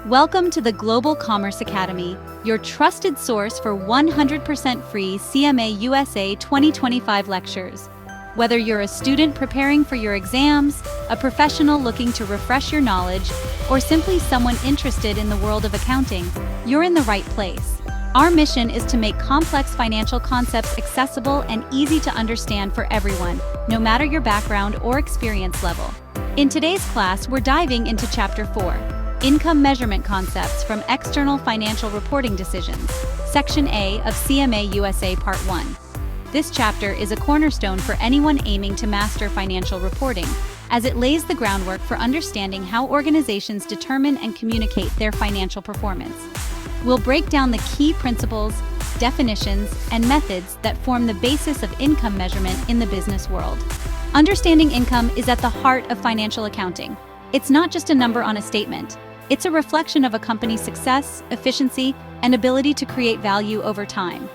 Welcome to the Global Commerce Academy, your trusted source for 100% free CMA USA 2025 lectures. Whether you're a student preparing for your exams, a professional looking to refresh your knowledge, or simply someone interested in the world of accounting, you're in the right place. Our mission is to make complex financial concepts accessible and easy to understand for everyone, no matter your background or experience level. In today's class, we're diving into Chapter 4. Income Measurement Concepts from External Financial Reporting Decisions, Section A of CMA USA Part 1. This chapter is a cornerstone for anyone aiming to master financial reporting, as it lays the groundwork for understanding how organizations determine and communicate their financial performance. We'll break down the key principles, definitions, and methods that form the basis of income measurement in the business world. Understanding income is at the heart of financial accounting. It's not just a number on a statement. It's a reflection of a company's success, efficiency, and ability to create value over time.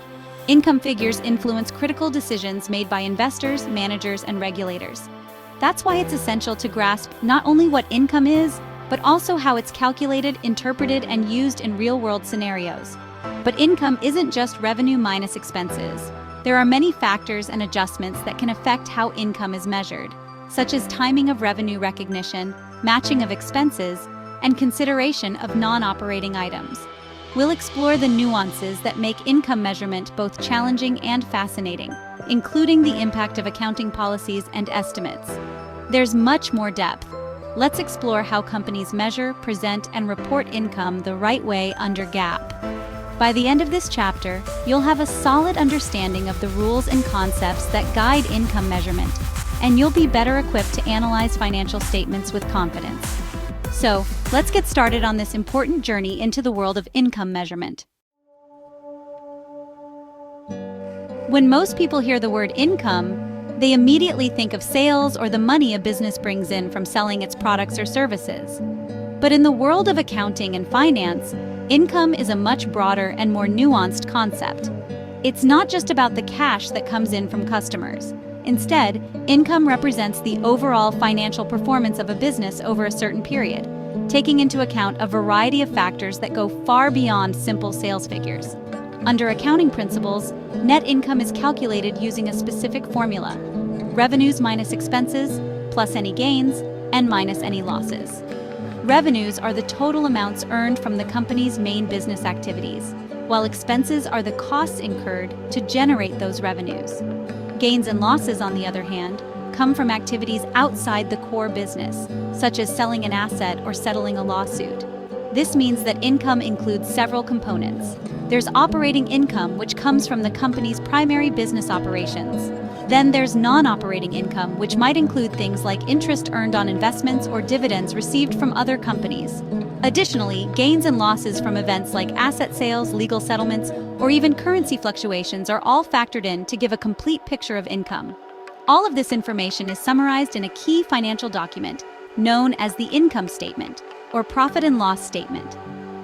Income figures influence critical decisions made by investors, managers, and regulators. That's why it's essential to grasp not only what income is, but also how it's calculated, interpreted, and used in real-world scenarios. But income isn't just revenue minus expenses. There are many factors and adjustments that can affect how income is measured, such as timing of revenue recognition, matching of expenses, and consideration of non-operating items. We'll explore the nuances that make income measurement both challenging and fascinating, including the impact of accounting policies and estimates. There's much more depth. Let's explore how companies measure, present, and report income the right way under GAAP. By the end of this chapter, you'll have a solid understanding of the rules and concepts that guide income measurement, and you'll be better equipped to analyze financial statements with confidence. So, let's get started on this important journey into the world of income measurement. When most people hear the word income, they immediately think of sales or the money a business brings in from selling its products or services. But in the world of accounting and finance, income is a much broader and more nuanced concept. It's not just about the cash that comes in from customers. Instead, income represents the overall financial performance of a business over a certain period, taking into account a variety of factors that go far beyond simple sales figures. Under accounting principles, net income is calculated using a specific formula: revenues minus expenses, plus any gains, and minus any losses. Revenues are the total amounts earned from the company's main business activities, while expenses are the costs incurred to generate those revenues. Gains and losses, on the other hand, come from activities outside the core business, such as selling an asset or settling a lawsuit. This means that income includes several components. There's operating income, which comes from the company's primary business operations. Then there's non-operating income, which might include things like interest earned on investments or dividends received from other companies. Additionally, gains and losses from events like asset sales, legal settlements, or even currency fluctuations are all factored in to give a complete picture of income. All of this information is summarized in a key financial document known as the income statement, or profit and loss statement.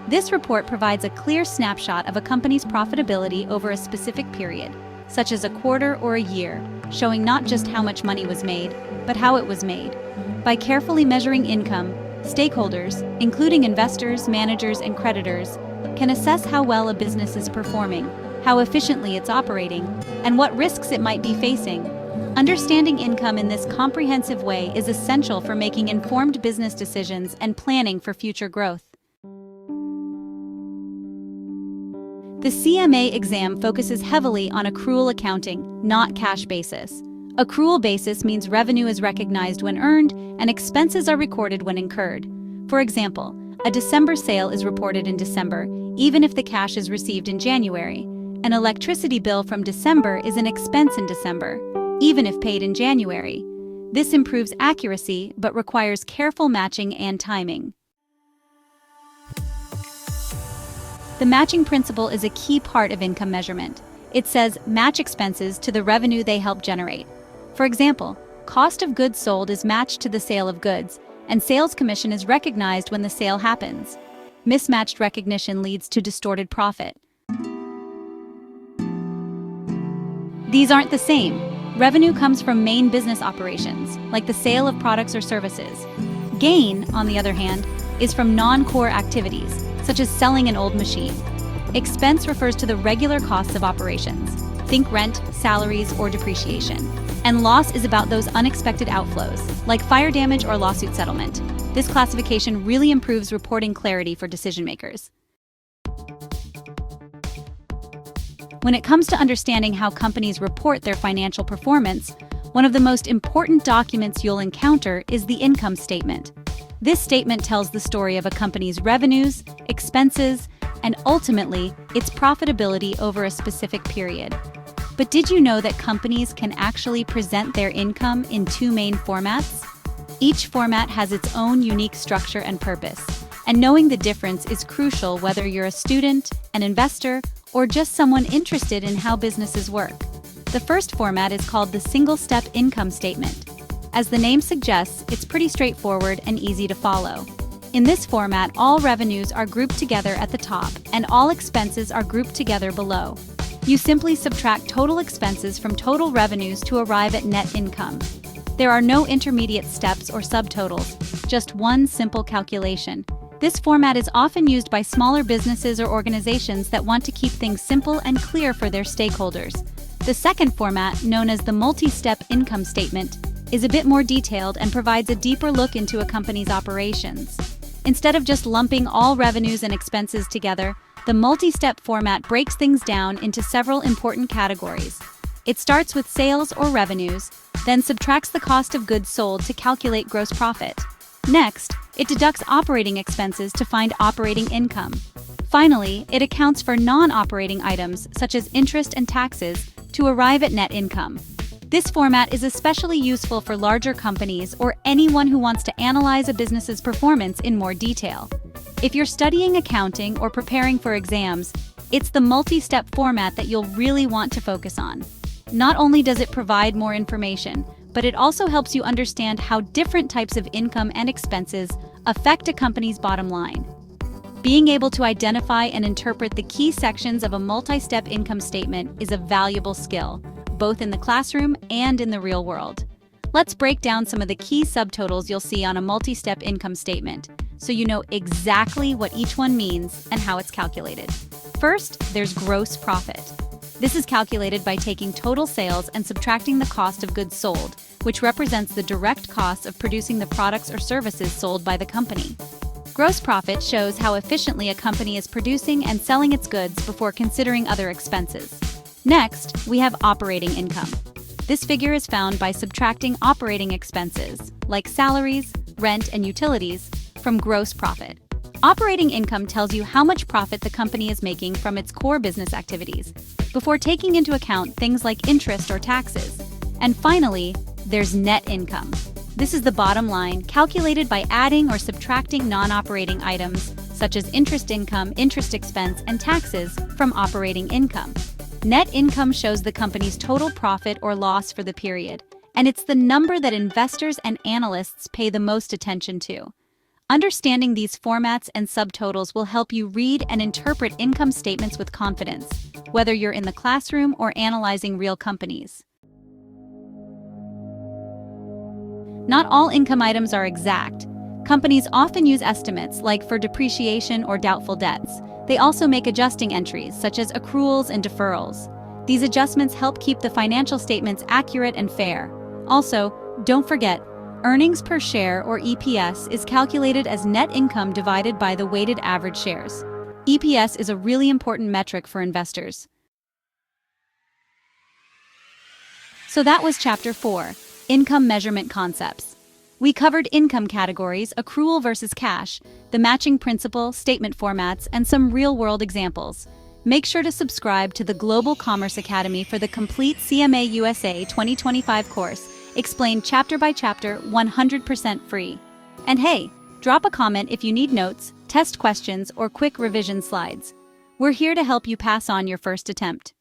This report provides a clear snapshot of a company's profitability over a specific period, such as a quarter or a year, showing not just how much money was made, but how it was made. By carefully measuring income, stakeholders, including investors, managers, and creditors, can assess how well a business is performing, how efficiently it's operating, and what risks it might be facing. Understanding income in this comprehensive way is essential for making informed business decisions and planning for future growth. The CMA exam focuses heavily on accrual accounting, not cash basis. Accrual basis means revenue is recognized when earned and expenses are recorded when incurred. For example, a December sale is reported in December, even if the cash is received in January. An electricity bill from December is an expense in December, even if paid in January. This improves accuracy, but requires careful matching and timing. The matching principle is a key part of income measurement. It says match expenses to the revenue they help generate. For example, cost of goods sold is matched to the sale of goods, and sales commission is recognized when the sale happens. Mismatched recognition leads to distorted profit. These aren't the same. Revenue comes from main business operations, like the sale of products or services. Gain, on the other hand, is from non-core activities, such as selling an old machine. Expense refers to the regular costs of operations. Think rent, salaries, or depreciation. And loss is about those unexpected outflows, like fire damage or lawsuit settlement. This classification really improves reporting clarity for decision makers. When it comes to understanding how companies report their financial performance, one of the most important documents you'll encounter is the income statement. This statement tells the story of a company's revenues, expenses, and ultimately, its profitability over a specific period. But did you know that companies can actually present their income in two main formats? Each format has its own unique structure and purpose, and knowing the difference is crucial whether you're a student, an investor, or just someone interested in how businesses work. The first format is called the single-step income statement. As the name suggests, it's pretty straightforward and easy to follow. In this format, all revenues are grouped together at the top, and all expenses are grouped together below. You simply subtract total expenses from total revenues to arrive at net income. There are no intermediate steps or subtotals, just one simple calculation. This format is often used by smaller businesses or organizations that want to keep things simple and clear for their stakeholders. The second format, known as the multi-step income statement, is a bit more detailed and provides a deeper look into a company's operations. Instead of just lumping all revenues and expenses together, the multi-step format breaks things down into several important categories. It starts with sales or revenues, then subtracts the cost of goods sold to calculate gross profit. Next, it deducts operating expenses to find operating income. Finally, it accounts for non-operating items such as interest and taxes to arrive at net income. This format is especially useful for larger companies or anyone who wants to analyze a business's performance in more detail. If you're studying accounting or preparing for exams, it's the multi-step format that you'll really want to focus on. Not only does it provide more information, but it also helps you understand how different types of income and expenses affect a company's bottom line. Being able to identify and interpret the key sections of a multi-step income statement is a valuable skill, both in the classroom and in the real world. Let's break down some of the key subtotals you'll see on a multi-step income statement, so you know exactly what each one means and how it's calculated. First, there's gross profit. This is calculated by taking total sales and subtracting the cost of goods sold, which represents the direct costs of producing the products or services sold by the company. Gross profit shows how efficiently a company is producing and selling its goods before considering other expenses. Next, we have operating income. This figure is found by subtracting operating expenses, like salaries, rent, and utilities, from gross profit. Operating income tells you how much profit the company is making from its core business activities, before taking into account things like interest or taxes. And finally, there's net income. This is the bottom line, calculated by adding or subtracting non-operating items, such as interest income, interest expense, and taxes, from operating income. Net income shows the company's total profit or loss for the period, and it's the number that investors and analysts pay the most attention to. Understanding these formats and subtotals will help you read and interpret income statements with confidence, whether you're in the classroom or analyzing real companies. Not all income items are exact. Companies often use estimates, like for depreciation or doubtful debts. They also make adjusting entries, such as accruals and deferrals. These adjustments help keep the financial statements accurate and fair. Also, don't forget, earnings per share, or EPS, is calculated as net income divided by the weighted average shares. EPS is a really important metric for investors. So that was Chapter 4, Income Measurement Concepts. We covered income categories, accrual versus cash, the matching principle, statement formats, and some real-world examples. Make sure to subscribe to the Global Commerce Academy for the complete CMA USA 2025 course, explained chapter by chapter, 100% free. And hey, drop a comment if you need notes, test questions, or quick revision slides. We're here to help you pass on your first attempt.